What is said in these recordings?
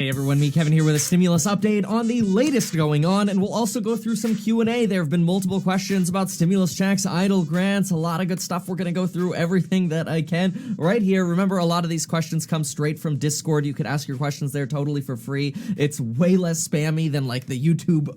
Hey everyone, me Kevin here with a stimulus update on the latest going on, and we'll also go through some Q&A. There have been multiple questions about stimulus checks, idle grants, a lot of good stuff. We're going to go through everything that I can right here. Remember, a lot of these questions come straight from Discord. You could ask your questions there totally for free. It's way less spammy than like the YouTube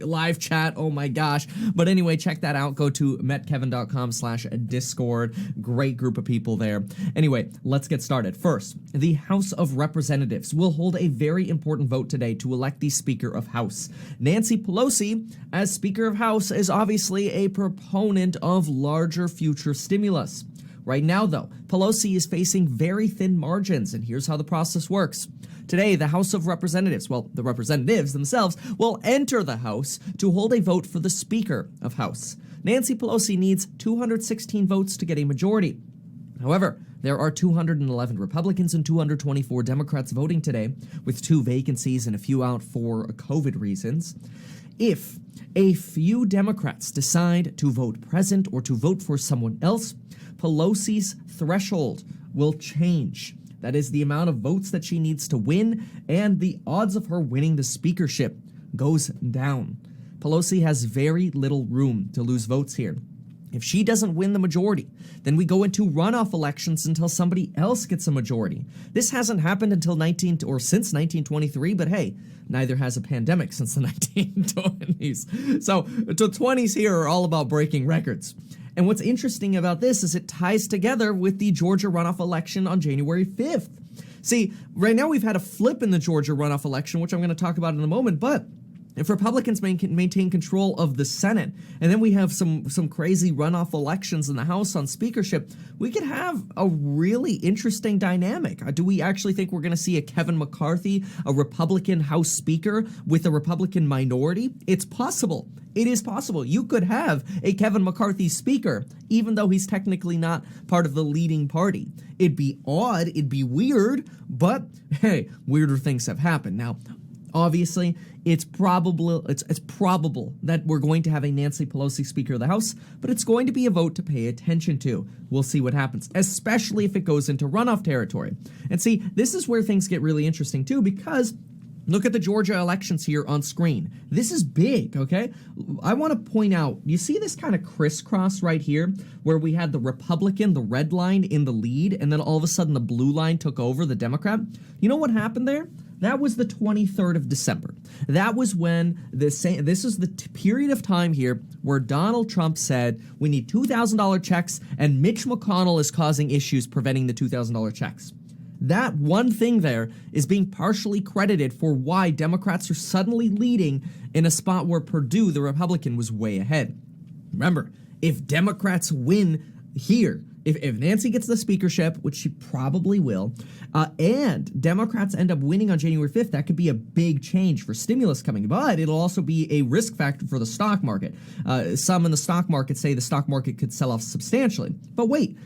live chat. Oh my gosh. But anyway, check that out. Go to metkevin.com/Discord. Great group of people there. Anyway, let's get started. First, the House of Representatives will hold a very important vote today to elect the Speaker of House. Nancy Pelosi, as Speaker of House, is obviously a proponent of larger future stimulus. Right now, though, Pelosi is facing very thin margins, and here's how the process works. Today, the House of Representatives, well, the representatives themselves, will enter the House to hold a vote for the Speaker of House. Nancy Pelosi needs 216 votes to get a majority. However, there are 211 Republicans and 224 Democrats voting today, with 2 vacancies and a few out for COVID reasons. If a few Democrats decide to vote present or to vote for someone else, Pelosi's threshold will change. That is the amount of votes that she needs to win, and the odds of her winning the speakership goes down. Pelosi has very little room to lose votes here. If she doesn't win the majority, then we go into runoff elections until somebody else gets a majority. This hasn't happened until since 1923, but hey, neither has a pandemic since the 1920s. So the 20s here are all about breaking records. And what's interesting about this is it ties together with the Georgia runoff election on January 5th. See, right now we've had a flip in the Georgia runoff election, which I'm going to talk about in a moment, but if Republicans maintain control of the Senate, and then we have some crazy runoff elections in the House on speakership, we could have a really interesting dynamic. Do we actually think we're going to see a Kevin McCarthy, a Republican House Speaker with a Republican minority? It's possible. It is possible. You could have a Kevin McCarthy Speaker, even though he's technically not part of the leading party. It'd be odd, it'd be weird, but hey, weirder things have happened. Now, obviously, it's probable that we're going to have a Nancy Pelosi Speaker of the House, but it's going to be a vote to pay attention to. We'll see what happens, especially if it goes into runoff territory. And see, this is where things get really interesting too, because look at the Georgia elections here on screen. This is big, okay? I want to point out, you see this kind of crisscross right here where we had the Republican, the red line in the lead, and then all of a sudden the blue line took over, the Democrat. You know what happened there? That was the 23rd of December. That was when this is the period of time here where Donald Trump said we need $2,000 checks, and Mitch McConnell is causing issues preventing the $2,000 checks. That one thing there is being partially credited for why Democrats are suddenly leading in a spot where Perdue, the Republican, was way ahead. Remember, if Democrats win here, if Nancy gets the speakership, which she probably will, and Democrats end up winning on January 5th, that could be a big change for stimulus coming, but it'll also be a risk factor for the stock market. Some in the stock market say the stock market could sell off substantially. But wait,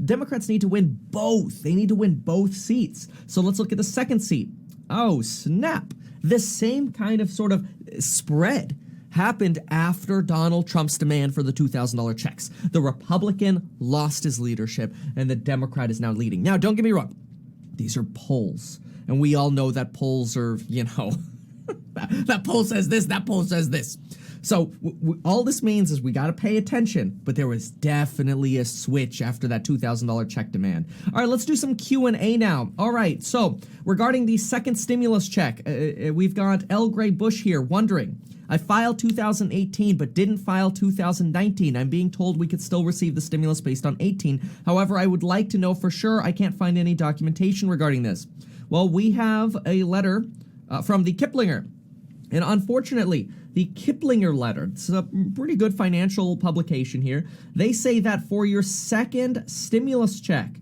Democrats need to win both. They need to win both seats. So let's look at the second seat. Oh, snap. The same kind of sort of spread happened after Donald Trump's demand for the $2,000 checks. The Republican lost his leadership, and the Democrat is now leading. Now, don't get me wrong. These are polls, and we all know that polls are, that poll says this, that poll says this. So all this means is we got to pay attention, but there was definitely a switch after that $2,000 check demand. All right, let's do some Q&A now. All right, so regarding the second stimulus check, we've got L. Gray Bush here wondering, I filed 2018 but didn't file 2019. I'm being told we could still receive the stimulus based on 18. However, I would like to know for sure. I can't find any documentation regarding this. Well, we have a letter from the Kiplinger. And unfortunately, the Kiplinger letter, it's a pretty good financial publication here. They say that for your second stimulus check,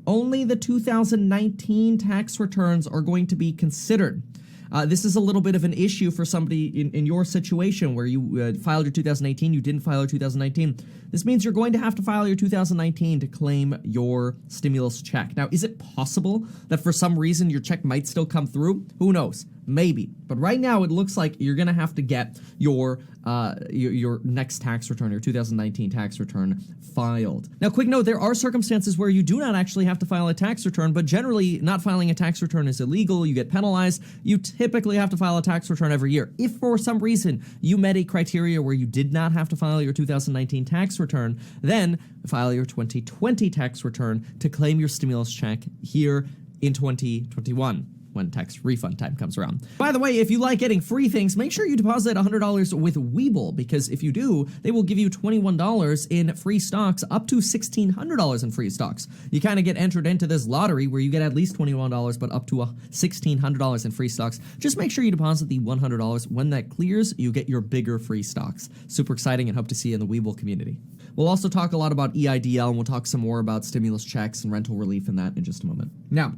only the 2019 tax returns are going to be considered. This is a little bit of an issue for somebody in your situation where you filed your 2018, you didn't file your 2019. This means you're going to have to file your 2019 to claim your stimulus check. Now, is it possible that for some reason your check might still come through? Who knows? Maybe. But right now, it looks like you're going to have to get your next tax return, your 2019 tax return filed. Now, quick note, there are circumstances where you do not actually have to file a tax return, but generally not filing a tax return is illegal. You get penalized. You typically have to file a tax return every year. If for some reason you met a criteria where you did not have to file your 2019 tax return, then file your 2020 tax return to claim your stimulus check here in 2021. When tax refund time comes around. By the way, if you like getting free things, make sure you deposit $100 with Webull, because if you do, they will give you $21 in free stocks, up to $1,600 in free stocks. You kind of get entered into this lottery where you get at least $21, but up to $1,600 in free stocks. Just make sure you deposit the $100. When that clears, you get your bigger free stocks. Super exciting, and hope to see you in the Webull community. We'll also talk a lot about EIDL, and we'll talk some more about stimulus checks and rental relief and that in just a moment. Now,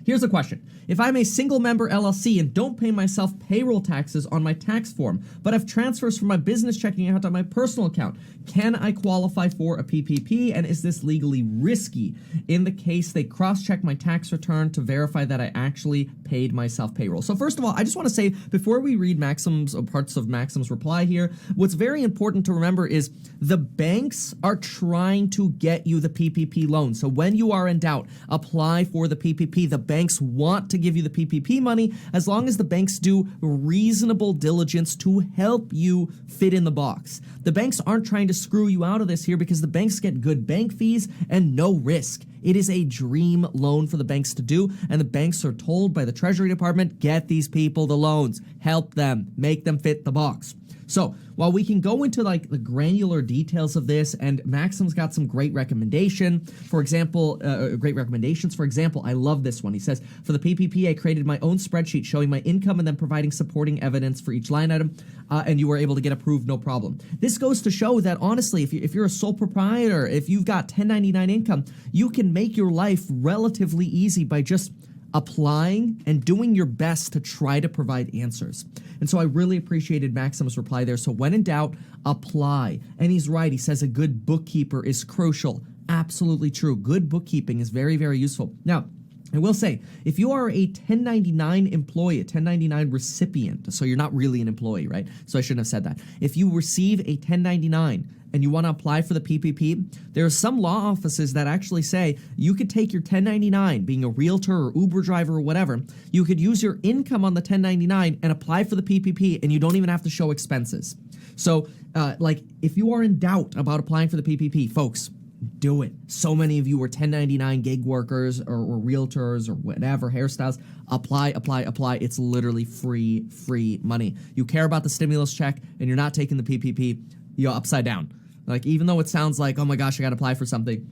here's the question. If I'm a single member LLC and don't pay myself payroll taxes on my tax form, but have transfers from my business checking account to my personal account, can I qualify for a PPP, and is this legally risky? In the case they cross-check my tax return to verify that I actually paid myself payroll. So first of all, I just want to say, before we read Maxim's parts of Maxim's reply here, what's very important to remember is the banks are trying to get you the PPP loan. So when you are in doubt, apply for the PPP. The banks want to give you the PPP money as long as the banks do reasonable diligence to help you fit in the box. The banks aren't trying to screw you out of this here, because the banks get good bank fees and no risk. It is a dream loan for the banks to do, and the banks are told by the Treasury Department, get these people the loans, help them, make them fit the box. So while we can go into like the granular details of this, and Maxim's got some great recommendations. For example, I love this one. He says, for the PPP, I created my own spreadsheet showing my income and then providing supporting evidence for each line item, and you were able to get approved, no problem. This goes to show that honestly, if you're a sole proprietor, if you've got 1099 income, you can make your life relatively easy by just applying and doing your best to try to provide answers. And so I really appreciated Maxim's reply there. So when in doubt, apply. And he's right. He says a good bookkeeper is crucial. Absolutely true. Good bookkeeping is very, very useful. Now, I will say, if you are a 1099 employee, a 1099 recipient, so you're not really an employee, right? So I shouldn't have said that. If you receive a 1099 and you want to apply for the PPP, there are some law offices that actually say you could take your 1099, being a realtor or Uber driver or whatever, you could use your income on the 1099 and apply for the PPP, and you don't even have to show expenses. So, if you are in doubt about applying for the PPP, folks, do it. So many of you are 1099 gig workers or realtors or whatever, hairstyles. Apply. It's literally free money. You care about the stimulus check and you're not taking the PPP, you're upside down. Like, even though it sounds like, oh my gosh, I got to apply for something,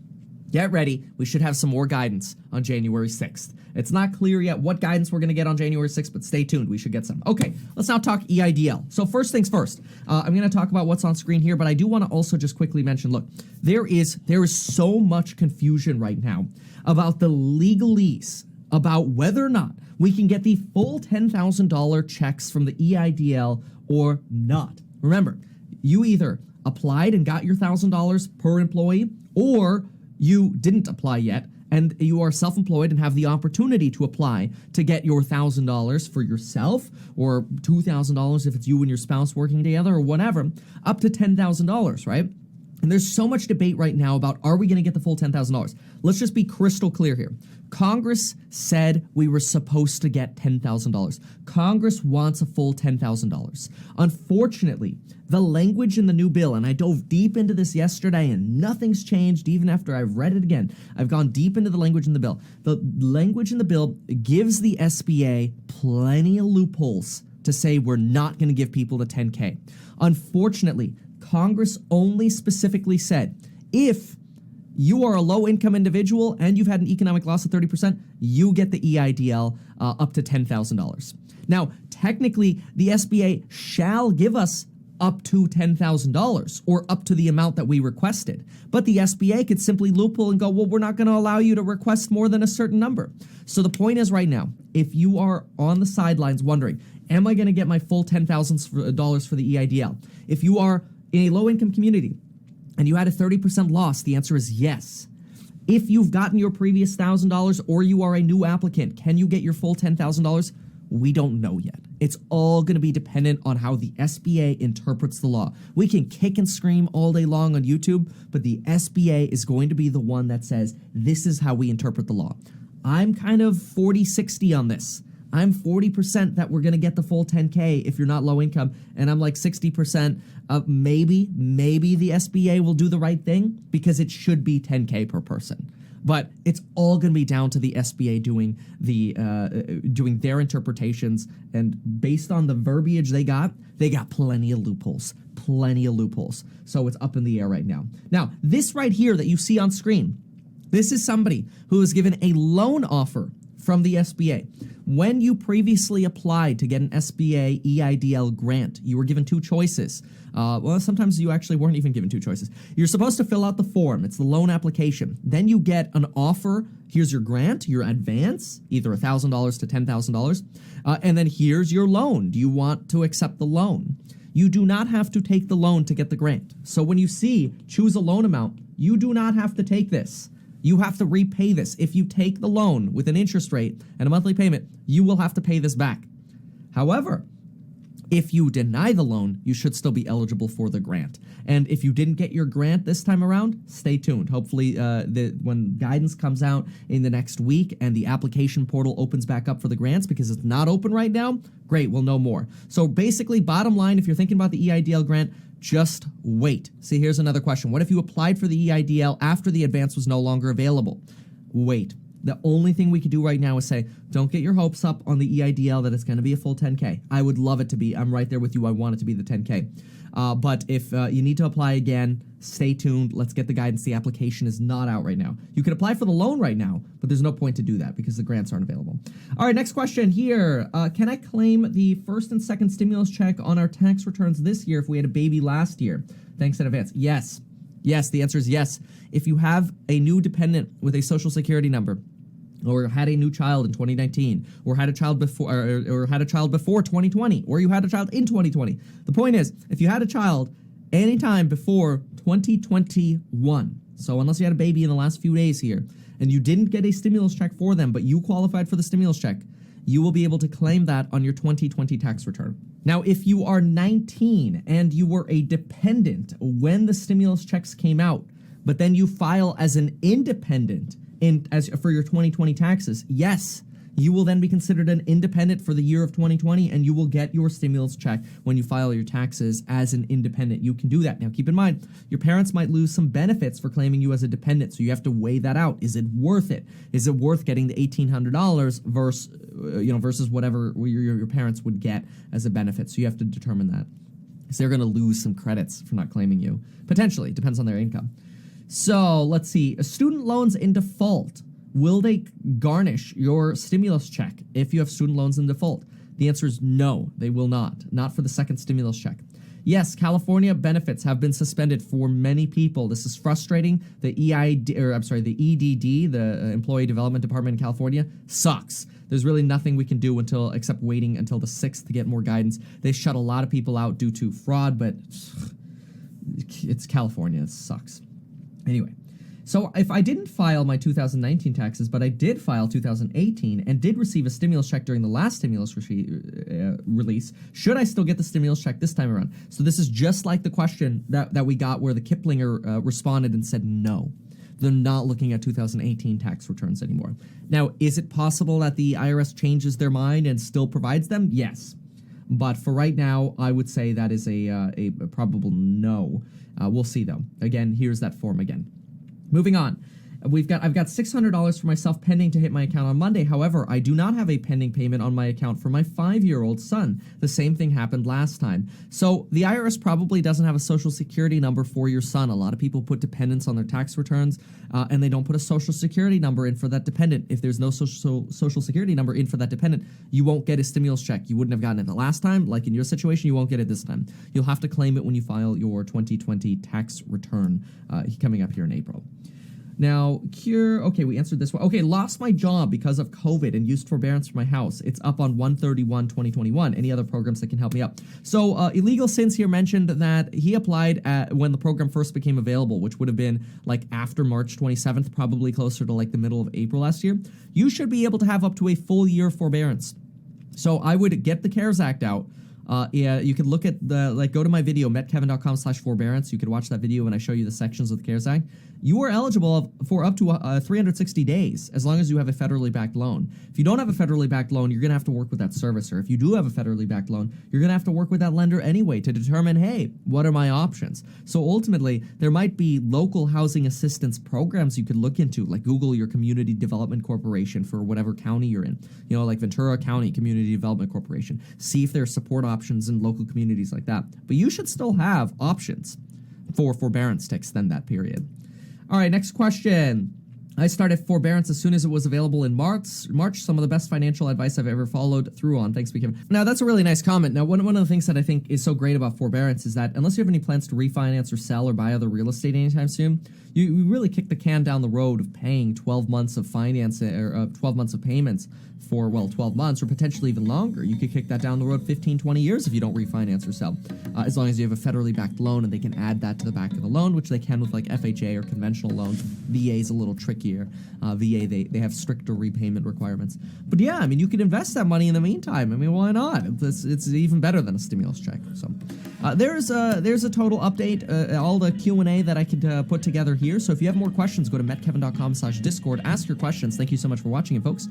get ready. We should have some more guidance on January 6th. It's not clear yet what guidance we're going to get on January 6th, but stay tuned. We should get some. Okay, let's now talk EIDL. So first things first, I'm going to talk about what's on screen here, but I do want to also just quickly mention, look, there is so much confusion right now about the legalese, about whether or not we can get the full $10,000 checks from the EIDL or not. Remember, you either applied and got your $1,000 per employee, or you didn't apply yet and you are self-employed and have the opportunity to apply to get your $1,000 for yourself, or $2,000 if it's you and your spouse working together, or whatever, up to $10,000, right? And there's so much debate right now about, are we going to get the full $10,000? Let's just be crystal clear here. Congress said we were supposed to get $10,000. Congress wants a full $10,000. Unfortunately, the language in the new bill, and I dove deep into this yesterday and nothing's changed even after I've read it again. I've gone deep into the language in the bill. The language in the bill gives the SBA plenty of loopholes to say we're not going to give people the 10K. Unfortunately, Congress only specifically said, if you are a low-income individual and you've had an economic loss of 30%, you get the EIDL up to $10,000. Now, technically, the SBA shall give us up to $10,000 or up to the amount that we requested. But the SBA could simply loophole and go, well, we're not going to allow you to request more than a certain number. So the point is right now, if you are on the sidelines wondering, am I going to get my full $10,000 for the EIDL? If you are in a low-income community and you had a 30% loss, the answer is yes. If you've gotten your previous $1,000 or you are a new applicant, can you get your full $10,000? We don't know yet. It's all going to be dependent on how the SBA interprets the law. We can kick and scream all day long on YouTube, but the SBA is going to be the one that says, this is how we interpret the law. I'm kind of 40-60 on this. I'm 40% that we're going to get the full 10K if you're not low income, and I'm like 60% of maybe the SBA will do the right thing because it should be 10K per person. But it's all going to be down to the SBA doing their interpretations, and based on the verbiage they got plenty of loopholes. So it's up in the air right now. Now, this right here that you see on screen, this is somebody who was given a loan offer from the SBA. When you previously applied to get an SBA EIDL grant, you were given two choices. Well, sometimes you actually weren't even given two choices. You're supposed to fill out the form. It's the loan application. Then you get an offer. Here's your grant, your advance, either $1,000 to $10,000. And then here's your loan. Do you want to accept the loan? You do not have to take the loan to get the grant. So when you see choose a loan amount, you do not have to take this. You have to repay this. If you take the loan with an interest rate and a monthly payment, you will have to pay this back. However, if you deny the loan, you should still be eligible for the grant. And if you didn't get your grant this time around, stay tuned. Hopefully, when guidance comes out in the next week and the application portal opens back up for the grants, because it's not open right now, great, we'll know more. So basically, bottom line, if you're thinking about the EIDL grant, just wait. See, here's another question. What if you applied for the EIDL after the advance was no longer available? Wait. The only thing we could do right now is say, don't get your hopes up on the EIDL that it's going to be a full 10K. I would love it to be. I'm right there with you. I want it to be the 10K. But if you need to apply again, stay tuned. Let's get the guidance. The application is not out right now. You can apply for the loan right now, but there's no point to do that because the grants aren't available. All right, next question here. Can I claim the first and second stimulus check on our tax returns this year if we had a baby last year? Thanks in advance. Yes. Yes, the answer is yes. If you have a new dependent with a social security number, or had a new child in 2019, or had a child before, or had a child before 2020, or you had a child in 2020. The point is, if you had a child anytime before 2021, so unless you had a baby in the last few days here, and you didn't get a stimulus check for them, but you qualified for the stimulus check, you will be able to claim that on your 2020 tax return. Now, if you are 19 and you were a dependent when the stimulus checks came out, but then you file as an independent for your 2020 taxes, yes, you will then be considered an independent for the year of 2020, and you will get your stimulus check when you file your taxes as an independent. You can do that. Now, keep in mind, your parents might lose some benefits for claiming you as a dependent, so you have to weigh that out. Is it worth it? Is it worth getting the $1,800 versus whatever your parents would get as a benefit? So you have to determine that. So they're going to lose some credits for not claiming you. Potentially. Depends on their income. So let's see. Student loans in default. Will they garnish your stimulus check if you have student loans in default? The answer is no, they will not. Not for the second stimulus check. Yes, California benefits have been suspended for many people. This is frustrating. The EDD, the Employee Development Department in California, sucks. There's really nothing we can do except waiting until the 6th to get more guidance. They shut a lot of people out due to fraud, but it's California. It sucks. Anyway, so if I didn't file my 2019 taxes, but I did file 2018 and did receive a stimulus check during the last stimulus release, should I still get the stimulus check this time around? So this is just like the question that we got where the Kiplinger responded and said no. They're not looking at 2018 tax returns anymore. Now, is it possible that the IRS changes their mind and still provides them? Yes. But for right now, I would say that is a probable no. We'll see, though. Again, here's that form again. Moving on. I've got $600 for myself pending to hit my account on Monday. However, I do not have a pending payment on my account for my 5-year-old son. The same thing happened last time. So the IRS probably doesn't have a social security number for your son. A lot of people put dependents on their tax returns, and they don't put a social security number in for that dependent. If there's no social security number in for that dependent, you won't get a stimulus check. You wouldn't have gotten it the last time. Like in your situation, you won't get it this time. You'll have to claim it when you file your 2020 tax return coming up here in April. Now, okay, we answered this one. Okay, lost my job because of COVID and used forbearance for my house. It's up on 1/31/2021. Any other programs that can help me out? So, Illegal Sins here mentioned that he applied when the program first became available, which would have been like after March 27th, probably closer to like the middle of April last year. You should be able to have up to a full year forbearance. So I would get the CARES Act out. Yeah, you could look at go to my video, metkevin.com/forbearance. You could watch that video when I show you the sections of the CARES Act. You are eligible for up to 360 days as long as you have a federally backed loan. If you don't have a federally backed loan, you're going to have to work with that servicer. If you do have a federally backed loan, you're going to have to work with that lender anyway to determine, hey, what are my options? So ultimately, there might be local housing assistance programs you could look into, like Google your Community Development Corporation for whatever county you're in, like Ventura County Community Development Corporation. See if there's support options in local communities like that. But you should still have options for forbearance to extend that period. All right, next question. I started forbearance as soon as it was available in March. Some of the best financial advice I've ever followed through on. Thanks, Kevin. Now, that's a really nice comment. Now, one of the things that I think is so great about forbearance is that unless you have any plans to refinance or sell or buy other real estate anytime soon, you really kick the can down the road of paying 12 months of finance or 12 months of payments for, 12 months or potentially even longer. You could kick that down the road 15, 20 years if you don't refinance or sell, as long as you have a federally backed loan and they can add that to the back of the loan, which they can with like FHA or conventional loans. VA is a little trickier. VA, they have stricter repayment requirements. But yeah, I mean, you could invest that money in the meantime. I mean, why not? It's even better than a stimulus check. So there's a total update, all the Q&A that I could put together here. So if you have more questions, go to metkevin.com/Discord. Ask your questions. Thank you so much for watching it, folks.